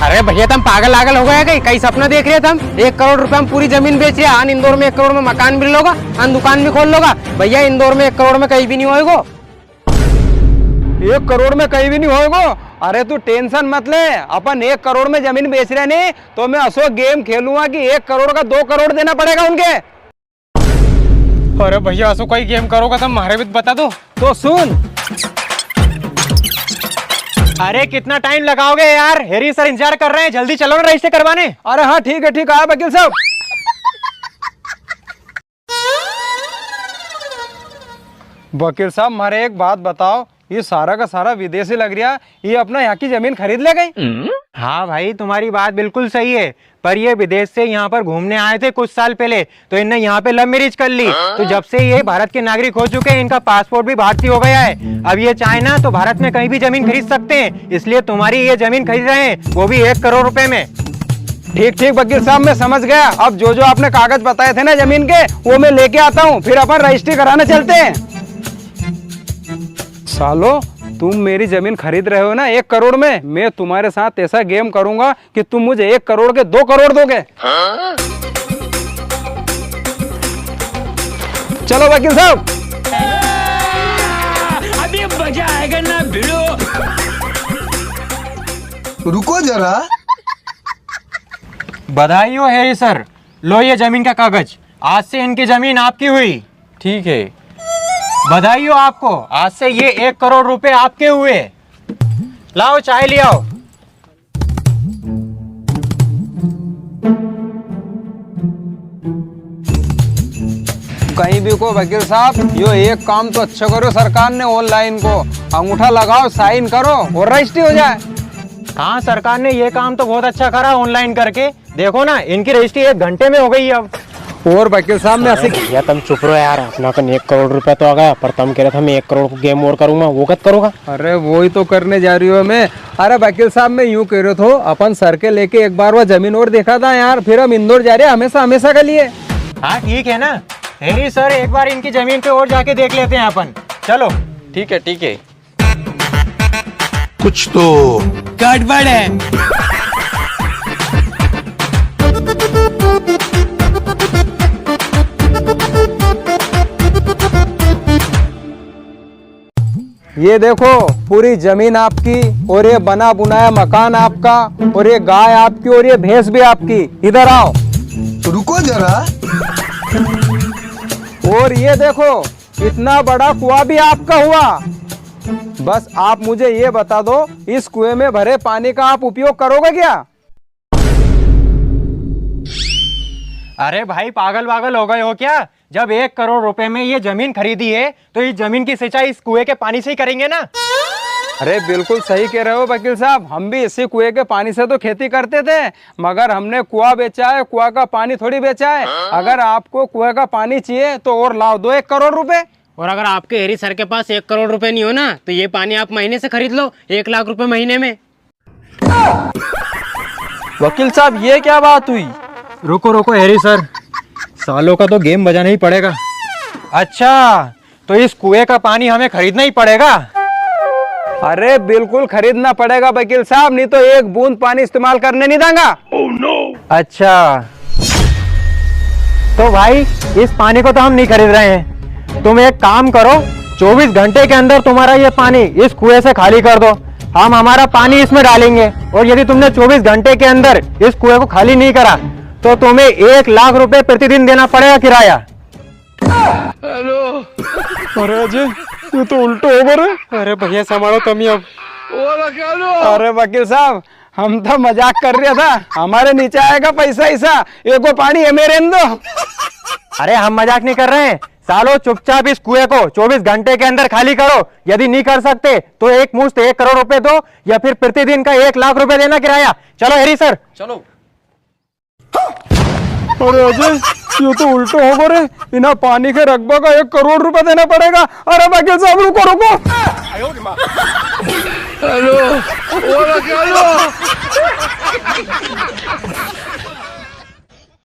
अरे भैया तुम पागल आगल हो गए कहीं सपना देख रहे थे हम 1 करोड़ रुपए में पूरी जमीन बेच रहे हैं। इंदौर में 1 करोड़ में मकान भी लोगा, दुकान भी खोल लोगा। भैया इंदौर में 1 करोड़ में कहीं भी नहीं होएगा। 1 करोड़ में कहीं भी नहीं होएगा। अरे तू टेंशन मत ले, अपन 1 करोड़ में जमीन बेच रहे नहीं तो मैं असो गेम खेलूंगा कि 1 करोड़ का 2 करोड़ देना पड़ेगा उनके। अरे भैया असो कोई गेम करोगा तो हमारे भी बता दो। तो सुन। अरे कितना टाइम लगाओगे यार, हेरी सर इंतजार कर रहे हैं, जल्दी चलो ना रजिस्टर करवाने। अरे हाँ ठीक है आया वकील साहब। वकील साहब हमारे एक बात बताओ, ये सारा का सारा विदेशी लग रहा, ये अपना यहाँ की जमीन खरीद ले गई? हाँ भाई तुम्हारी बात बिल्कुल सही है, पर ये विदेश से यहाँ पर घूमने आए थे कुछ साल पहले, तो इनने यहाँ पे लव मैरिज कर ली। तो जब से ये भारत के नागरिक हो चुके हैं, इनका पासपोर्ट भी भारतीय हो गया है। अब ये चाहे ना तो भारत में कहीं भी जमीन खरीद सकते हैं, इसलिए तुम्हारी ये जमीन खरीद रहे हैं, वो भी 1 करोड़ रुपए में। ठीक वकील साहब मैं समझ गया। अब जो आपने कागज बताए थे ना जमीन के, वो मैं लेके आता हूँ, फिर अपन रजिस्ट्री कराने चलते हैं। सालो तुम मेरी जमीन खरीद रहे हो ना 1 करोड़ में, मैं तुम्हारे साथ ऐसा गेम करूंगा कि तुम मुझे 1 करोड़ के 2 करोड़ दोगे। हाँ? चलो वकील साहब। अभी मजा आएगा ना भिड़ो। रुको जरा। बधाई हो हेरी सर, लो ये जमीन का कागज, आज से इनकी जमीन आपकी हुई। ठीक है, बधाई हो आपको, आज से ये 1 करोड़ रुपए आपके हुए। लाओ चाय ले आओ। कहीं भी को वकील साहब, यो एक काम तो अच्छा करो सरकार ने, ऑनलाइन को अंगूठा लगाओ, साइन करो और रजिस्ट्री हो जाए। हाँ सरकार ने ये काम तो बहुत अच्छा करा ऑनलाइन करके, देखो ना इनकी रजिस्ट्री 1 घंटे में हो गई अब। और वकील साहब ने भैया तुम चुप रहो यार, अपना कन 1 करोड़ रुपया तो आ गया, पर तुम कह रहे थे मैं 1 करोड़ को गेम और करूंगा, वो कब करोगा? अरे वो ही तो करने जा रही हूँ मैं। अरे वकील साहब मैं यूँ कह रहा था, अपन सर के लेके एक बार वो जमीन और देखा था यार, फिर हम इंदौर जा रहे हैं हमेशा के लिए। हाँ ठीक है ना हेरी सर, एक बार इनकी जमीन पे और जाके देख लेते हैं अपन। चलो ठीक है। कुछ तो गड़बड़ है। ये देखो पूरी जमीन आपकी, और ये बना बुनाया मकान आपका, और ये गाय आपकी, और ये भैंस भी आपकी। इधर आओ। रुको जरा। और ये देखो इतना बड़ा कुआं भी आपका हुआ। बस आप मुझे ये बता दो, इस कुएं में भरे पानी का आप उपयोग करोगे क्या? अरे भाई पागल हो गए हो क्या? जब 1 करोड़ रुपए में ये जमीन खरीदी है तो इस जमीन की सिंचाई इस कुएं के पानी से ही करेंगे ना? अरे बिल्कुल सही कह रहे हो वकील साहब, हम भी इसी कुएं के पानी से तो खेती करते थे, मगर हमने कुआं बेचा है, कुआं का पानी थोड़ी बेचा है। अगर आपको कुएं का पानी चाहिए तो और लाओ दो 1 करोड़ रुपए। और अगर आपके हेरी सर के पास 1 करोड़ रुपए नहीं हो ना, तो ये पानी आप महीने से खरीद लो, 1 लाख रुपए महीने में। वकील साहब ये क्या बात हुई? रुको हेरी सर, सालों का तो गेम बजाना ही पड़ेगा। अच्छा तो इस कुएं का पानी हमें खरीदना ही पड़ेगा? अरे बिल्कुल खरीदना पड़ेगा वकील साहब, नहीं तो 1 बूंद पानी इस्तेमाल करने नहीं दूंगा। Oh no. अच्छा तो भाई इस पानी को तो हम नहीं खरीद रहे हैं, तुम एक काम करो, 24 घंटे के अंदर तुम्हारा ये पानी इस कुएं से खाली कर दो, हम हमारा पानी इसमें डालेंगे। और यदि तुमने 24 घंटे के अंदर इस कुएं को खाली नहीं करा तो तुम्हें 1 लाख रुपए प्रतिदिन देना पड़ेगा किराया। हेलो। अरे अजय ये तो उल्टो हो गए। अरे भैया संभालो तुम ही अब। अरे वकील साहब हम तो मजाक कर रहे था, हमारे नीचे आएगा पैसा ऐसा, एक पानी है मेरे अंदर। अरे हम मजाक नहीं कर रहे हैं, सालो चुपचाप इस कुएं को 24 घंटे के अंदर खाली करो। यदि नहीं कर सकते तो एक मुश्त 1 करोड़ रुपए दो, या फिर प्रतिदिन का 1 लाख रुपए देना किराया। चलो हेरी सर चलो। अरे अजय ये तो उल्टो हो गए, बिना पानी के रकबा का 1 करोड़ रुपए देना पड़ेगा। अरे वकील साहब रुको। हेलो।